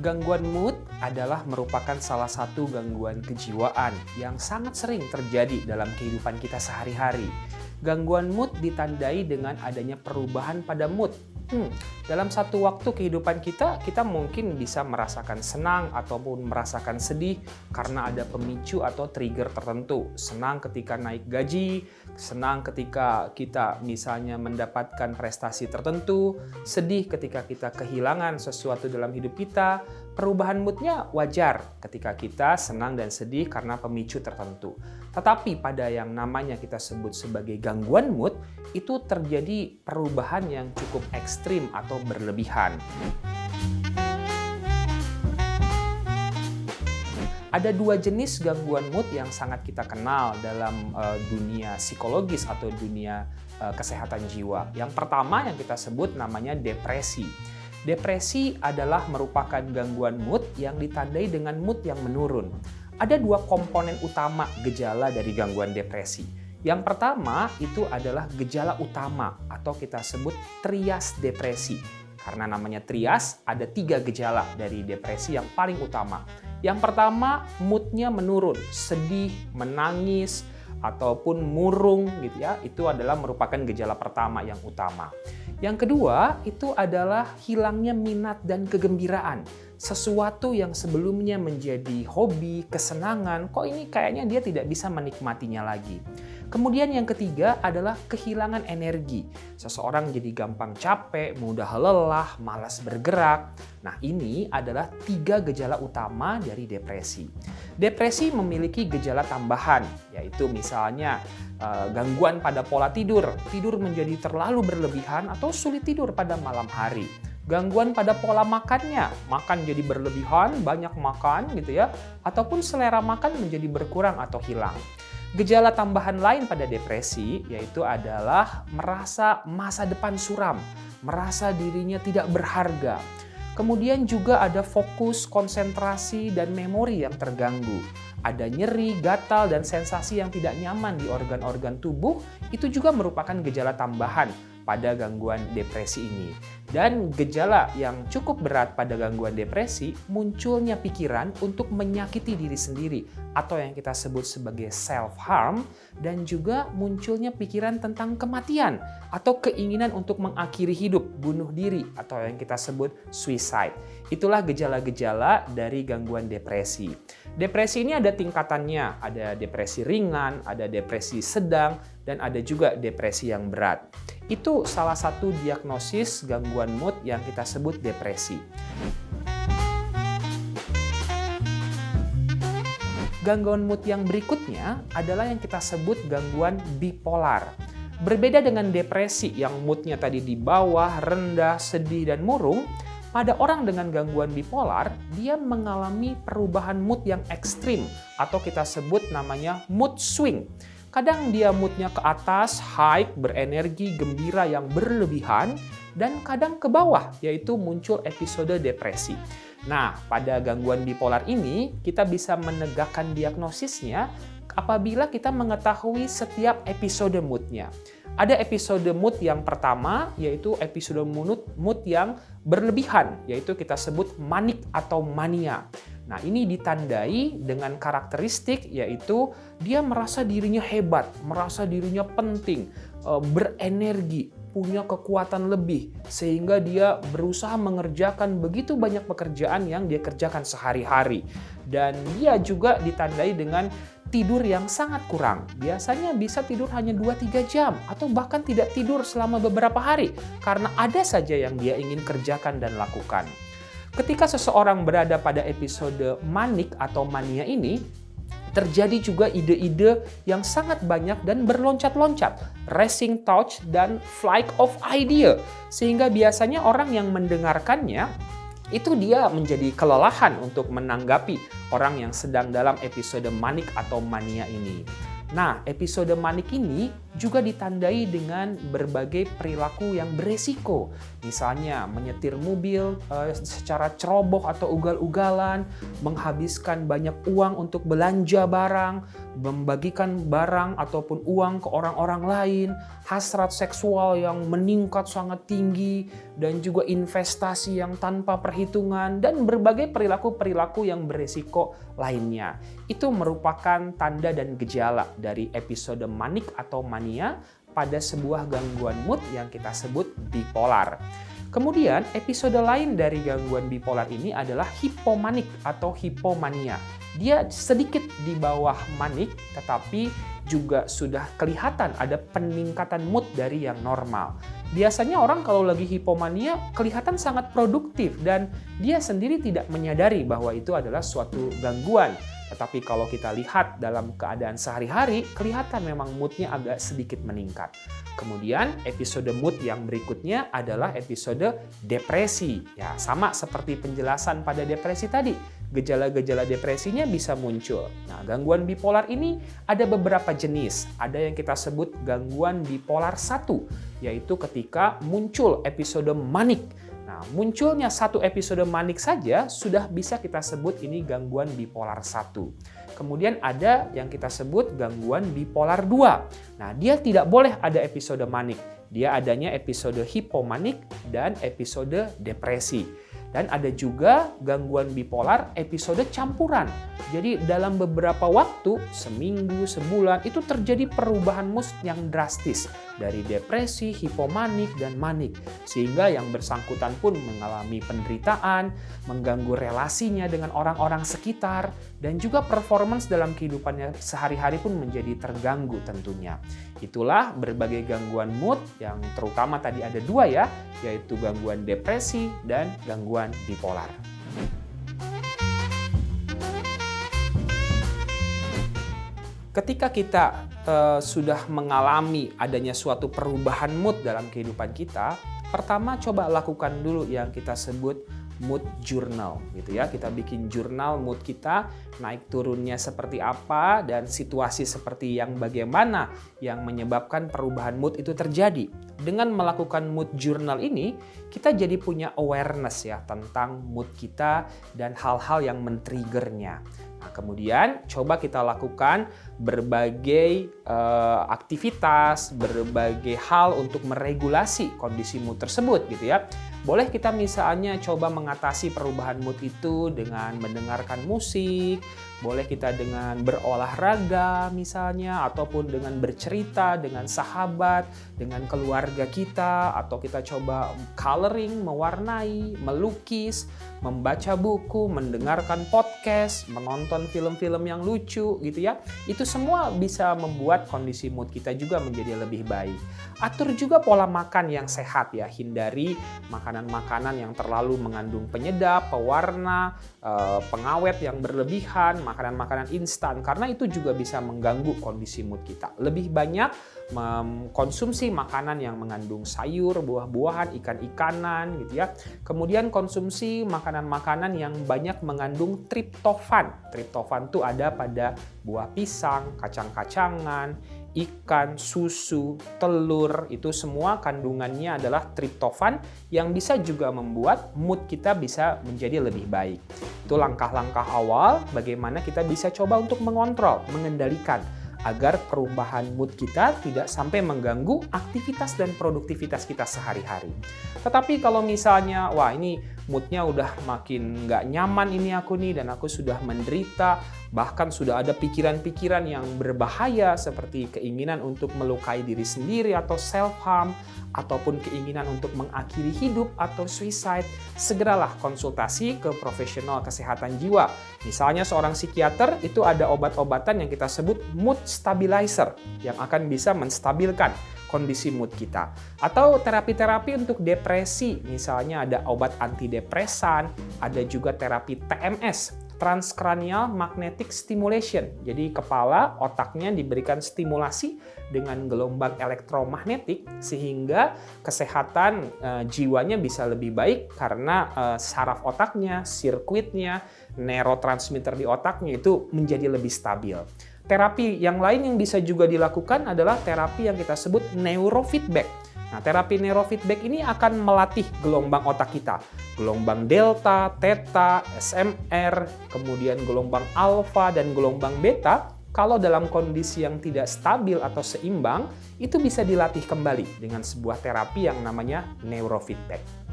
Gangguan mood adalah merupakan salah satu gangguan kejiwaan yang sangat sering terjadi dalam kehidupan kita sehari-hari. Gangguan mood ditandai dengan adanya perubahan pada mood. Dalam satu waktu kehidupan kita mungkin bisa merasakan senang ataupun merasakan sedih karena ada pemicu atau trigger tertentu. Senang ketika naik gaji, senang ketika kita misalnya mendapatkan prestasi tertentu, sedih ketika kita kehilangan sesuatu dalam hidup kita. Perubahan moodnya wajar ketika kita senang dan sedih karena pemicu tertentu. Tetapi pada yang namanya kita sebut sebagai gangguan mood, itu terjadi perubahan yang cukup ekstrim atau berlebihan. Ada dua jenis gangguan mood yang sangat kita kenal dalam dunia psikologis atau dunia kesehatan jiwa. Yang pertama yang kita sebut namanya depresi. Depresi adalah merupakan gangguan mood yang ditandai dengan mood yang menurun. Ada dua komponen utama gejala dari gangguan depresi. Yang pertama itu adalah gejala utama atau kita sebut trias depresi. Karena namanya trias, ada 3 gejala dari depresi yang paling utama. Yang pertama, moodnya menurun, sedih, menangis, ataupun murung gitu ya. Itu adalah merupakan gejala pertama yang utama. Yang kedua, itu adalah hilangnya minat dan kegembiraan. Sesuatu yang sebelumnya menjadi hobi, kesenangan, kok ini kayaknya dia tidak bisa menikmatinya lagi. Kemudian yang ketiga adalah kehilangan energi. Seseorang jadi gampang capek, mudah lelah, malas bergerak. Nah, ini adalah 3 gejala utama dari depresi. Depresi memiliki gejala tambahan, yaitu misalnya gangguan pada pola tidur. Tidur menjadi terlalu berlebihan atau sulit tidur pada malam hari. Gangguan pada pola makannya, makan jadi berlebihan, banyak makan gitu ya, ataupun selera makan menjadi berkurang atau hilang. Gejala tambahan lain pada depresi yaitu adalah merasa masa depan suram, merasa dirinya tidak berharga. Kemudian juga ada fokus, konsentrasi, dan memori yang terganggu. Ada nyeri, gatal, dan sensasi yang tidak nyaman di organ-organ tubuh, itu juga merupakan gejala tambahan pada gangguan depresi ini. Dan gejala yang cukup berat pada gangguan depresi, munculnya pikiran untuk menyakiti diri sendiri atau yang kita sebut sebagai self-harm, dan juga munculnya pikiran tentang kematian atau keinginan untuk mengakhiri hidup, bunuh diri atau yang kita sebut suicide. Itulah gejala-gejala dari gangguan depresi. Depresi ini ada tingkatannya, ada depresi ringan, ada depresi sedang, dan ada juga depresi yang berat. Itu salah satu diagnosis gangguan mood yang kita sebut depresi. Gangguan mood yang berikutnya adalah yang kita sebut gangguan bipolar. Berbeda dengan depresi yang moodnya tadi di bawah, rendah, sedih, dan murung, pada orang dengan gangguan bipolar, dia mengalami perubahan mood yang ekstrim atau kita sebut namanya mood swing. Kadang dia moodnya ke atas, high, berenergi, gembira yang berlebihan, dan kadang ke bawah, yaitu muncul episode depresi. Nah, pada gangguan bipolar ini, kita bisa menegakkan diagnosisnya apabila kita mengetahui setiap episode moodnya. Ada episode mood yang pertama, yaitu episode mood yang berlebihan, yaitu kita sebut manik atau mania. Nah, ini ditandai dengan karakteristik yaitu dia merasa dirinya hebat, merasa dirinya penting, berenergi, punya kekuatan lebih, sehingga dia berusaha mengerjakan begitu banyak pekerjaan yang dia kerjakan sehari-hari. Dan dia juga ditandai dengan tidur yang sangat kurang. Biasanya bisa tidur hanya 2-3 jam atau bahkan tidak tidur selama beberapa hari karena ada saja yang dia ingin kerjakan dan lakukan. Ketika seseorang berada pada episode manik atau mania ini, terjadi juga ide-ide yang sangat banyak dan berloncat-loncat, racing thoughts dan flight of idea, sehingga biasanya orang yang mendengarkannya itu dia menjadi kelelahan untuk menanggapi orang yang sedang dalam episode manik atau mania ini. Nah, episode manik ini juga ditandai dengan berbagai perilaku yang beresiko. Misalnya menyetir mobil secara ceroboh atau ugal-ugalan, menghabiskan banyak uang untuk belanja barang, membagikan barang ataupun uang ke orang-orang lain, hasrat seksual yang meningkat sangat tinggi, dan juga investasi yang tanpa perhitungan, dan berbagai perilaku-perilaku yang beresiko lainnya. Itu merupakan tanda dan gejala dari episode manik atau mania pada sebuah gangguan mood yang kita sebut bipolar. Kemudian episode lain dari gangguan bipolar ini adalah hipomanik atau hipomania. Dia sedikit di bawah manik tetapi juga sudah kelihatan ada peningkatan mood dari yang normal. Biasanya orang kalau lagi hipomania kelihatan sangat produktif dan dia sendiri tidak menyadari bahwa itu adalah suatu gangguan. Tetapi kalau kita lihat dalam keadaan sehari-hari, kelihatan memang moodnya agak sedikit meningkat. Kemudian episode mood yang berikutnya adalah episode depresi. Ya, sama seperti penjelasan pada depresi tadi. Gejala-gejala depresinya bisa muncul. Nah, gangguan bipolar ini ada beberapa jenis. Ada yang kita sebut gangguan bipolar 1, yaitu ketika muncul episode manik. Nah, munculnya satu episode manik saja sudah bisa kita sebut ini gangguan bipolar 1. Kemudian ada yang kita sebut gangguan bipolar 2. Nah, dia tidak boleh ada episode manik. Dia adanya episode hipomanik dan episode depresi. Dan ada juga gangguan bipolar episode campuran. Jadi dalam beberapa waktu, seminggu, sebulan, itu terjadi perubahan mood yang drastis. Dari depresi, hipomanik, dan manik. Sehingga yang bersangkutan pun mengalami penderitaan, mengganggu relasinya dengan orang-orang sekitar, dan juga performance dalam kehidupannya sehari-hari pun menjadi terganggu tentunya. Itulah berbagai gangguan mood yang terutama tadi ada 2 ya, yaitu gangguan depresi dan gangguan bipolar. Ketika kita sudah mengalami adanya suatu perubahan mood dalam kehidupan kita, pertama coba lakukan dulu yang kita sebut mood journal gitu ya. Kita bikin jurnal mood kita, naik turunnya seperti apa dan situasi seperti yang bagaimana yang menyebabkan perubahan mood itu terjadi. Dengan melakukan mood journal ini, kita jadi punya awareness ya tentang mood kita dan hal-hal yang men-triggernya. Nah, kemudian coba kita lakukan berbagai aktivitas, berbagai hal untuk meregulasi kondisi mood tersebut gitu ya. Boleh kita misalnya coba mengatasi perubahan mood itu dengan mendengarkan musik, boleh kita dengan berolahraga misalnya, ataupun dengan bercerita dengan sahabat, dengan keluarga kita, atau kita coba coloring, mewarnai, melukis, membaca buku, mendengarkan podcast, menonton film-film yang lucu gitu ya. Itu semua bisa membuat kondisi mood kita juga menjadi lebih baik. Atur juga pola makan yang sehat ya, hindari makanan-makanan yang terlalu mengandung penyedap, pewarna, pengawet yang berlebihan, makanan-makanan instan, karena itu juga bisa mengganggu kondisi mood kita. Lebih banyak mengkonsumsi makanan yang mengandung sayur, buah-buahan, ikan-ikanan gitu ya. Kemudian konsumsi makanan-makanan yang banyak mengandung triptofan. Triptofan itu ada pada buah pisang, kacang-kacangan, ikan, susu, telur, itu semua kandungannya adalah triptofan yang bisa juga membuat mood kita bisa menjadi lebih baik. Itu langkah-langkah awal bagaimana kita bisa coba untuk mengontrol, mengendalikan agar perubahan mood kita tidak sampai mengganggu aktivitas dan produktivitas kita sehari-hari. Tetapi kalau misalnya, wah ini moodnya udah makin nggak nyaman ini aku nih dan aku sudah menderita, bahkan sudah ada pikiran-pikiran yang berbahaya seperti keinginan untuk melukai diri sendiri atau self-harm, ataupun keinginan untuk mengakhiri hidup atau suicide, segeralah konsultasi ke profesional kesehatan jiwa. Misalnya seorang psikiater itu ada obat-obatan yang kita sebut mood stabilizer yang akan bisa menstabilkan kondisi mood kita. Atau terapi-terapi untuk depresi, misalnya ada obat antidepresan, ada juga terapi TMS, transcranial magnetic stimulation. Jadi kepala, otaknya diberikan stimulasi dengan gelombang elektromagnetik sehingga kesehatan jiwanya bisa lebih baik karena saraf otaknya, sirkuitnya, neurotransmitter di otaknya itu menjadi lebih stabil. Terapi yang lain yang bisa juga dilakukan adalah terapi yang kita sebut neurofeedback. Nah, terapi neurofeedback ini akan melatih gelombang otak kita. Gelombang delta, theta, SMR, kemudian gelombang alfa dan gelombang beta. Kalau dalam kondisi yang tidak stabil atau seimbang, itu bisa dilatih kembali dengan sebuah terapi yang namanya neurofeedback.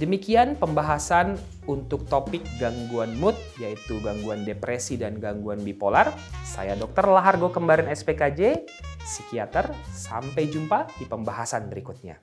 Demikian pembahasan untuk topik gangguan mood, yaitu gangguan depresi dan gangguan bipolar. Saya Dr. Lahargo Kembaran SPKJ, psikiater. Sampai jumpa di pembahasan berikutnya.